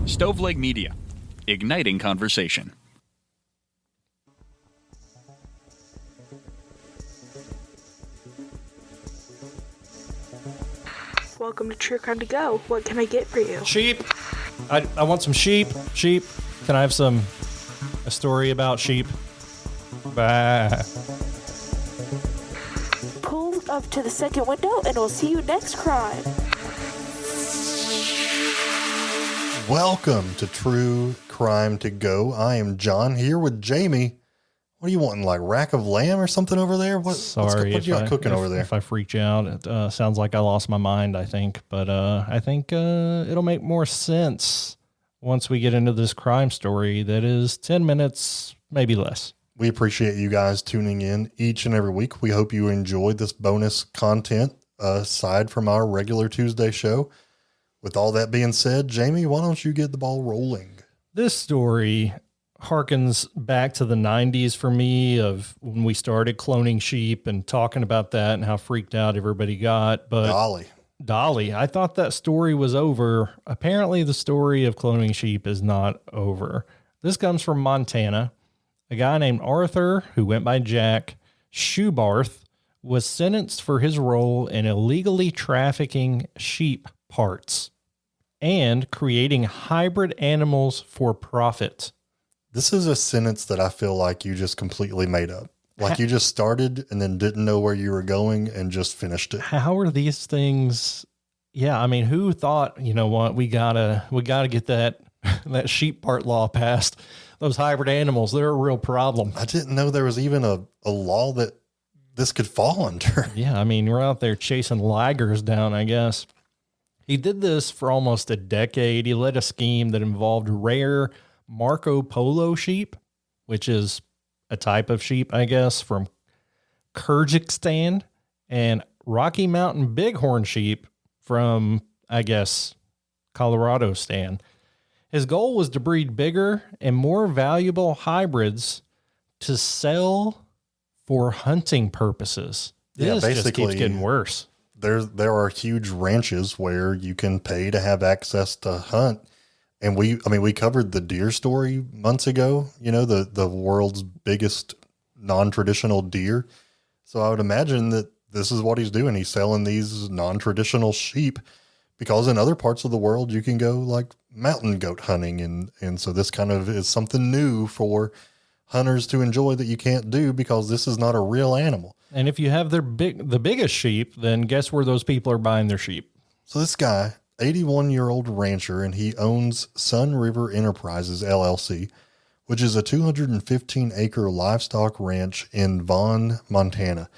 Stoveleg Media, igniting conversation. Welcome to True Crime to Go. What can I get for you? Sheep. I want some sheep. Sheep. Can I have a story about sheep? Bah. Pull up to the second window and we'll see you next crime. Welcome to True Crime to Go. I am John here with Jamie. What are you wanting, like rack of lamb or something over there? What you got cooking over there? If I freaked you out, it sounds like I lost my mind, I think. But I think it'll make more sense once we get into this crime story that is 10 minutes, maybe less. We appreciate you guys tuning in each and every week. We hope you enjoyed this bonus content aside from our regular Tuesday show. With all that being said, Jamie, why don't you get the ball rolling? This story harkens back to the 90s for me, of when we started cloning sheep and talking about that and how freaked out everybody got. But Dolly, I thought that story was over. Apparently the story of cloning sheep is not over. This comes from Montana. A guy named Arthur, who went by Jack Schubarth, was sentenced for his role in illegally trafficking sheep parts and creating hybrid animals for profit. This is a sentence that I feel like you just completely made up. Like you just started and then didn't know where you were going and just finished it. How are these things? Yeah. I mean, who thought, you know what, we gotta get that sheep part law passed. Those hybrid animals, they're a real problem. I didn't know there was even a law that this could fall under. Yeah. I mean, we're out there chasing lagers down, I guess. He did this for almost a decade. He led a scheme that involved rare Marco Polo sheep, which is a type of sheep, I guess, from Kyrgyzstan, and Rocky Mountain bighorn sheep from, I guess, Colorado stan. His goal was to breed bigger and more valuable hybrids to sell for hunting purposes. This just keeps getting worse. There are huge ranches where you can pay to have access to hunt. And we covered the deer story months ago, you know, the world's biggest non-traditional deer. So I would imagine that this is what he's doing. He's selling these non-traditional sheep because in other parts of the world, you can go like mountain goat hunting. And so this kind of is something new for hunters to enjoy that you can't do because this is not a real animal. And if you have the biggest sheep, then guess where those people are buying their sheep? So this guy, 81-year-old rancher, and he owns Sun River Enterprises, LLC, which is a 215-acre livestock ranch in Vaughn, Montana,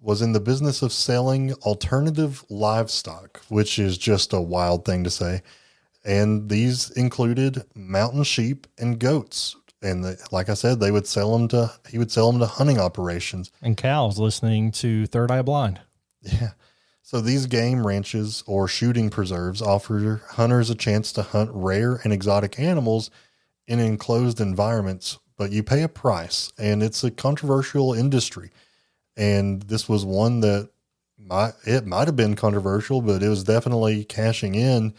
was in the business of selling alternative livestock, which is just a wild thing to say. And these included mountain sheep and goats. And like I said, he would sell them to hunting operations. And cows, listening to Third Eye Blind. Yeah. So these game ranches or shooting preserves offer hunters a chance to hunt rare and exotic animals in enclosed environments, but you pay a price, and it's a controversial industry. And this was one that might have been controversial, but it was definitely cashing in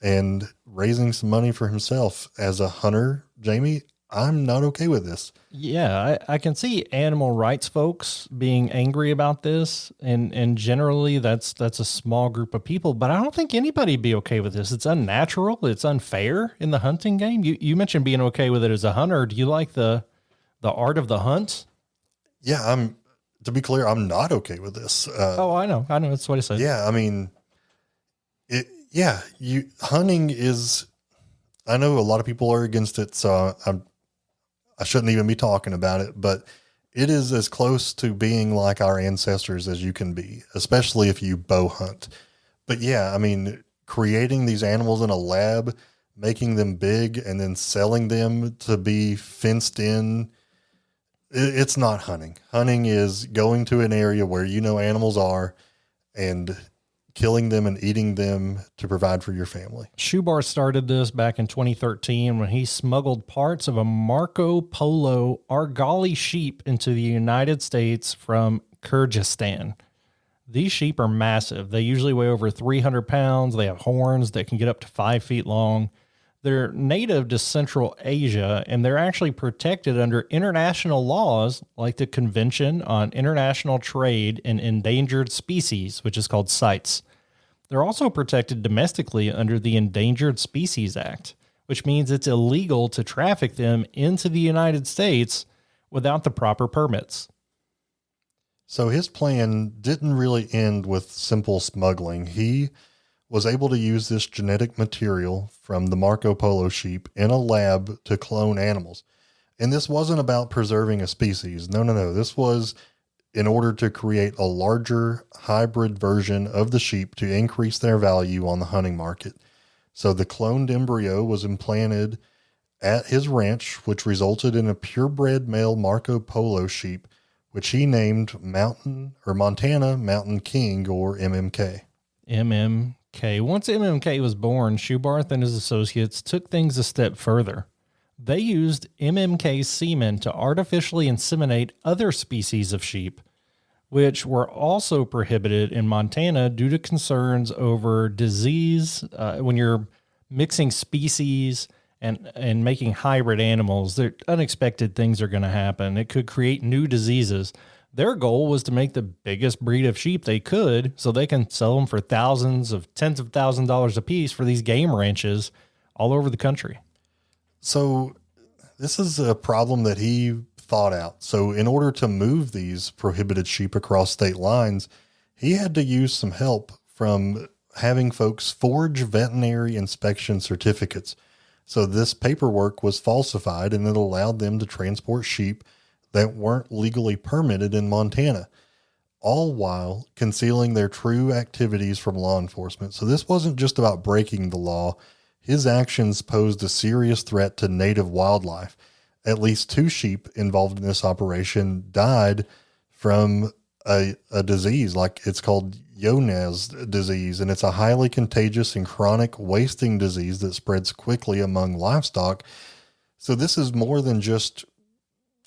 and raising some money for himself as a hunter. Jamie, I'm not okay with this. Yeah, I can see animal rights folks being angry about this, and generally that's a small group of people, but I don't think anybody'd be okay with this. It's unnatural. It's unfair in the hunting game. You mentioned being okay with it as a hunter. Do you like the art of the hunt? Yeah, to be clear, I'm not okay with this. I know. That's what I said. Yeah. I mean, hunting is, I know a lot of people are against it. So I shouldn't even be talking about it, but it is as close to being like our ancestors as you can be, especially if you bow hunt. But yeah, I mean, creating these animals in a lab, making them big and then selling them to be fenced in, it's not hunting. Hunting is going to an area where you know animals are and killing them and eating them to provide for your family. Schubarth started this back in 2013 when he smuggled parts of a Marco Polo Argali sheep into the United States from Kyrgyzstan. These sheep are massive. They usually weigh over 300 pounds. They have horns that can get up to 5 feet long. They're native to Central Asia, and they're actually protected under international laws like the Convention on International Trade in Endangered Species, which is called CITES. They're also protected domestically under the Endangered Species Act, which means it's illegal to traffic them into the United States without the proper permits. So his plan didn't really end with simple smuggling. He was able to use this genetic material from the Marco Polo sheep in a lab to clone animals. And this wasn't about preserving a species. No. This was in order to create a larger hybrid version of the sheep to increase their value on the hunting market. So the cloned embryo was implanted at his ranch, which resulted in a purebred male Marco Polo sheep, which he named Montana Mountain King, or MMK. MMK. Once MMK was born, Schubarth and his associates took things a step further. They used MMK semen to artificially inseminate other species of sheep, which were also prohibited in Montana due to concerns over disease. When you're mixing species and making hybrid animals, unexpected things are going to happen. It could create new diseases. Their goal was to make the biggest breed of sheep they could so they can sell them for tens of thousands of dollars a piece for these game ranches all over the country. So this is a problem that he thought out. So in order to move these prohibited sheep across state lines, he had to use some help from having folks forge veterinary inspection certificates. So this paperwork was falsified, and it allowed them to transport sheep that weren't legally permitted in Montana, all while concealing their true activities from law enforcement. So this wasn't just about breaking the law. His actions posed a serious threat to native wildlife. At least 2 sheep involved in this operation died from a disease, like it's called Jones disease, and it's a highly contagious and chronic wasting disease that spreads quickly among livestock. So this is more than just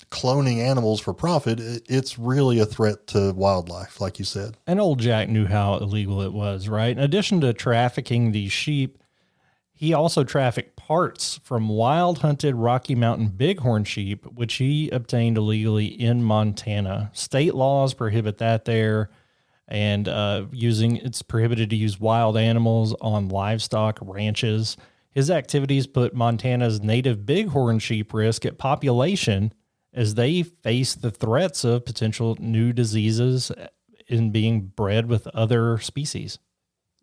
cloning animals for profit. It's really a threat to wildlife, like you said. And old Jack knew how illegal it was, right? In addition to trafficking these sheep, he also trafficked parts from wild hunted Rocky Mountain bighorn sheep, which he obtained illegally in Montana. State laws prohibit that there, and it's prohibited to use wild animals on livestock ranches. His activities put Montana's native bighorn sheep risk at population as they face the threats of potential new diseases in being bred with other species.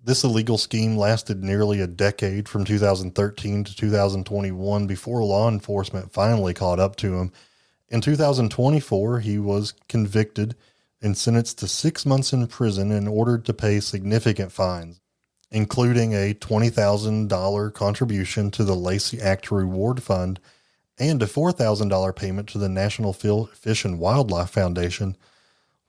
This illegal scheme lasted nearly a decade, from 2013 to 2021, before law enforcement finally caught up to him. In 2024, he was convicted and sentenced to 6 months in prison and ordered to pay significant fines, including a $20,000 contribution to the Lacey Act Reward Fund and a $4,000 payment to the National Fish and Wildlife Foundation.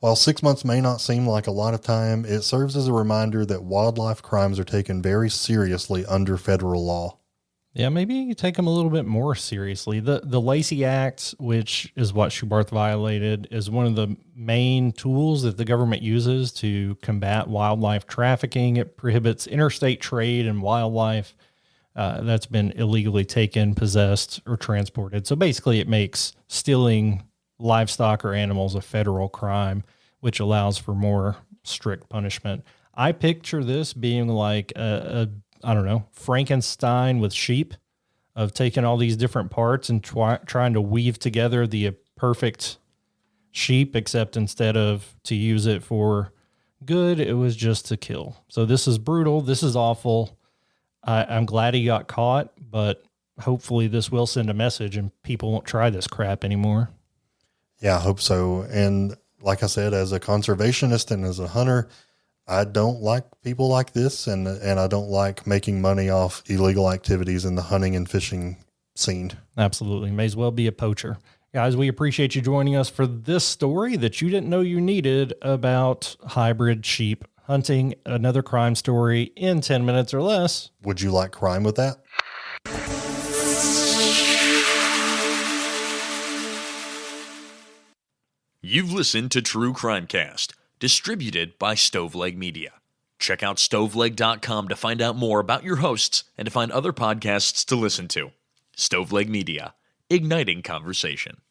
While 6 months may not seem like a lot of time, it serves as a reminder that wildlife crimes are taken very seriously under federal law. Yeah, maybe you take them a little bit more seriously. The Lacey Act, which is what Schubarth violated, is one of the main tools that the government uses to combat wildlife trafficking. It prohibits interstate trade in wildlife that's been illegally taken, possessed, or transported. So basically it makes stealing livestock or animals a federal crime, which allows for more strict punishment. I picture this being like I don't know, Frankenstein with sheep, of taking all these different parts and trying to weave together the perfect sheep, except instead of to use it for good, it was just to kill. So this is brutal. This is awful. I'm glad he got caught, but hopefully this will send a message and people won't try this crap anymore. Yeah, I hope so. And like I said, as a conservationist and as a hunter, I don't like people like this, and I don't like making money off illegal activities in the hunting and fishing scene. Absolutely. May as well be a poacher. Guys, we appreciate you joining us for this story that you didn't know you needed about hybrid sheep hunting. Another crime story in 10 minutes or less. Would you like crime with that? You've listened to True Crimecast, distributed by Stoveleg Media. Check out stoveleg.com to find out more about your hosts and to find other podcasts to listen to. Stoveleg Media, igniting conversation.